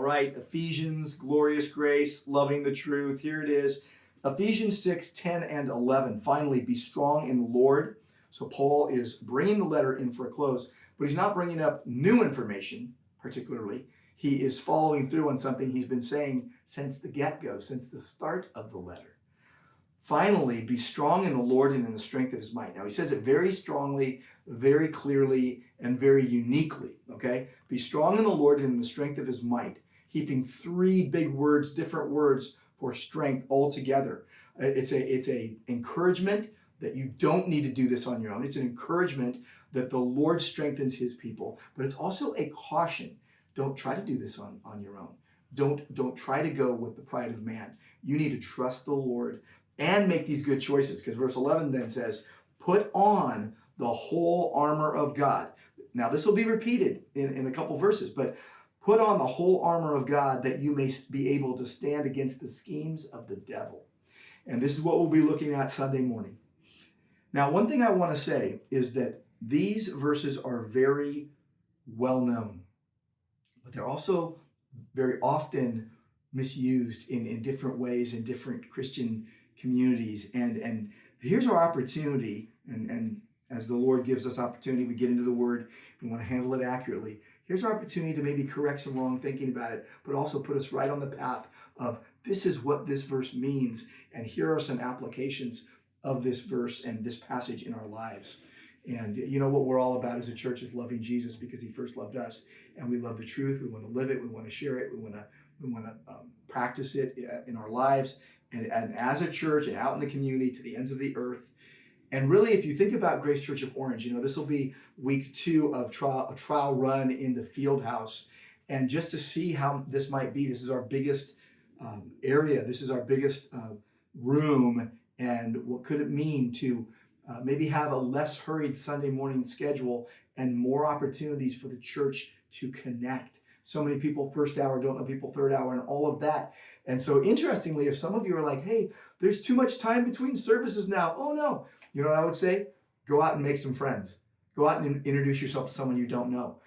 right, Ephesians, glorious grace, loving the truth. Here it is. Ephesians 6, 10 and 11. Finally, be strong in the Lord. So Paul is bringing the letter in for a close, but he's not bringing up new information, particularly. He is following through on something he's been saying since the get-go, since the start of the letter. Finally, be strong in the Lord and in the strength of his might. Now, he says it very strongly, very clearly, and very uniquely, okay? Be strong in the Lord and in the strength of his might, heaping three big words, different words for strength all together. It's a encouragement that you don't need to do this on your own. It's an encouragement that the Lord strengthens his people, but it's also a caution. Don't try to do this on your own. Don't try to go with the pride of man. You need to trust the Lord and make these good choices, because verse 11 then says, put on the whole armor of God. Now, this will be repeated in a couple verses, but put on the whole armor of God that you may be able to stand against the schemes of the devil. And this is what we'll be looking at Sunday morning. Now, one thing I want to say is that these verses are very well known, but they're also very often misused in different ways in different Christian communities. And here's our opportunity, and as the Lord gives us opportunity, we get into the Word, we want to handle it accurately. Here's our opportunity to maybe correct some wrong thinking about it, but also put us right on the path of this is what this verse means, and here are some applications of this verse and this passage in our lives. And you know what we're all about as a church is loving Jesus because he first loved us, and we love the truth. We want to live it. We want to share it. We want to practice it in our lives. And as a church and out in the community to the ends of the earth. And really, if you think about Grace Church of Orange, you know, this will be week 2 of a trial run in the field house. And just to see how this might be, this is our biggest area. This is our biggest room. And what could it mean to maybe have a less hurried Sunday morning schedule and more opportunities for the church to connect? So many people first hour don't know people third hour and all of that. And so interestingly, if some of you are like, hey, there's too much time between services now. Oh no. You know what I would say? Go out and make some friends. Go out and introduce yourself to someone you don't know.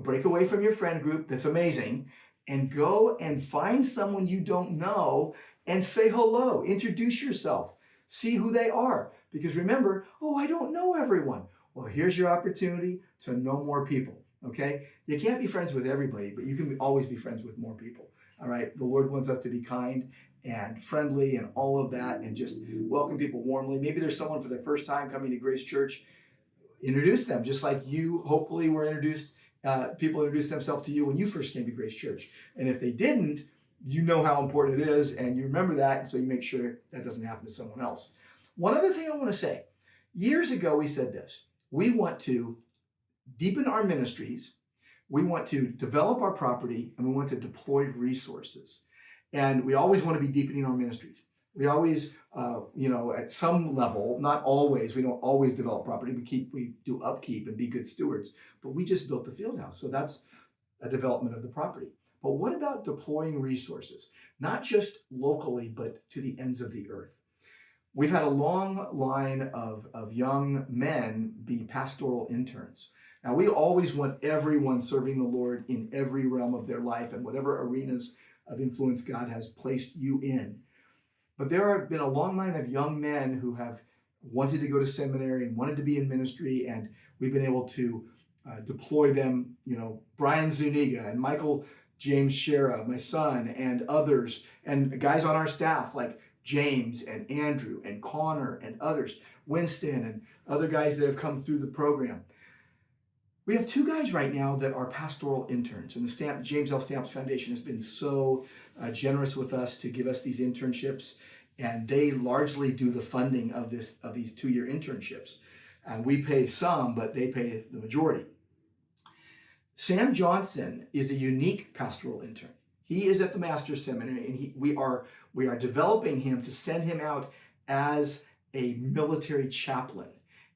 Break away from your friend group. That's amazing. And go and find someone you don't know and say hello. Introduce yourself. See who they are. Because remember, oh, I don't know everyone. Well, here's your opportunity to know more people. Okay? You can't be friends with everybody, but you can always be friends with more people. All right? The Lord wants us to be kind and friendly and all of that and just welcome people warmly. Maybe there's someone for their first time coming to Grace Church. Introduce them just like you hopefully were introduced. People introduced themselves to you when you first came to Grace Church. And if they didn't, you know how important it is and you remember that, and so you make sure that doesn't happen to someone else. One other thing I want to say. Years ago, we said this. We want to deepen our ministries. We want to develop our property, and we want to deploy resources. And we always want to be deepening our ministries. We always, at some level, not always, we don't always develop property. We do upkeep and be good stewards, but we just built the field house. So that's a development of the property. But what about deploying resources? Not just locally, but to the ends of the earth. We've had a long line of young men be pastoral interns. Now, we always want everyone serving the Lord in every realm of their life and whatever arenas of influence God has placed you in. But there have been a long line of young men who have wanted to go to seminary and wanted to be in ministry, and we've been able to deploy them, Brian Zuniga and Michael James Sciarra, my son, and others, and guys on our staff like James and Andrew and Connor and others, Winston and other guys that have come through the program. We have 2 guys right now that are pastoral interns, and the James L. Stamps Foundation has been so generous with us to give us these internships, and they largely do the funding of these 2-year internships. And we pay some, but they pay the majority. Sam Johnson is a unique pastoral intern. He is at the Master's Seminary, and we are developing him to send him out as a military chaplain.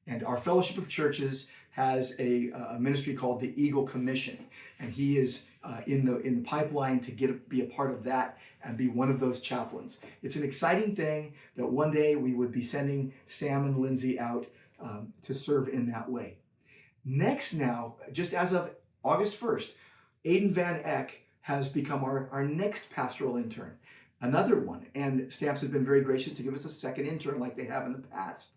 And our Fellowship of Churches has a ministry called the Eagle Commission, and he is in the pipeline to be a part of that and be one of those chaplains. It's an exciting thing that one day we would be sending Sam and Lindsay out to serve in that way. Next now, just as of August 1st, Aidan Van Eck has become our next pastoral intern, another one. And Stamps has been very gracious to give us a second intern like they have in the past.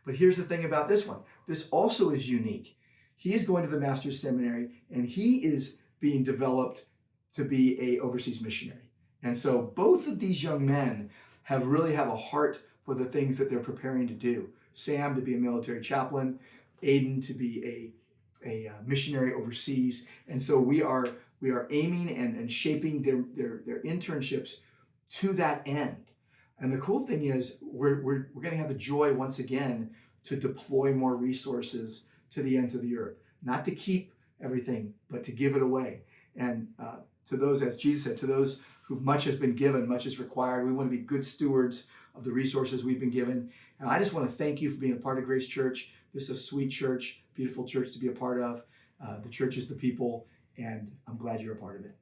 But here's the thing about this one. This also is unique. He is going to the master's seminary, and he is being developed to be a overseas missionary. And so both of these young men really have a heart for the things that they're preparing to do. Sam to be a military chaplain, Aiden to be a missionary overseas. And so we are aiming and shaping their internships to that end. And the cool thing is we're going to have the joy once again to deploy more resources to the ends of the earth, not to keep everything, but to give it away. And to those, as Jesus said, to those who much has been given, much is required. We want to be good stewards of the resources we've been given. And I just want to thank you for being a part of Grace Church. This is a sweet church, beautiful church to be a part of. The church is the people, and I'm glad you're a part of it.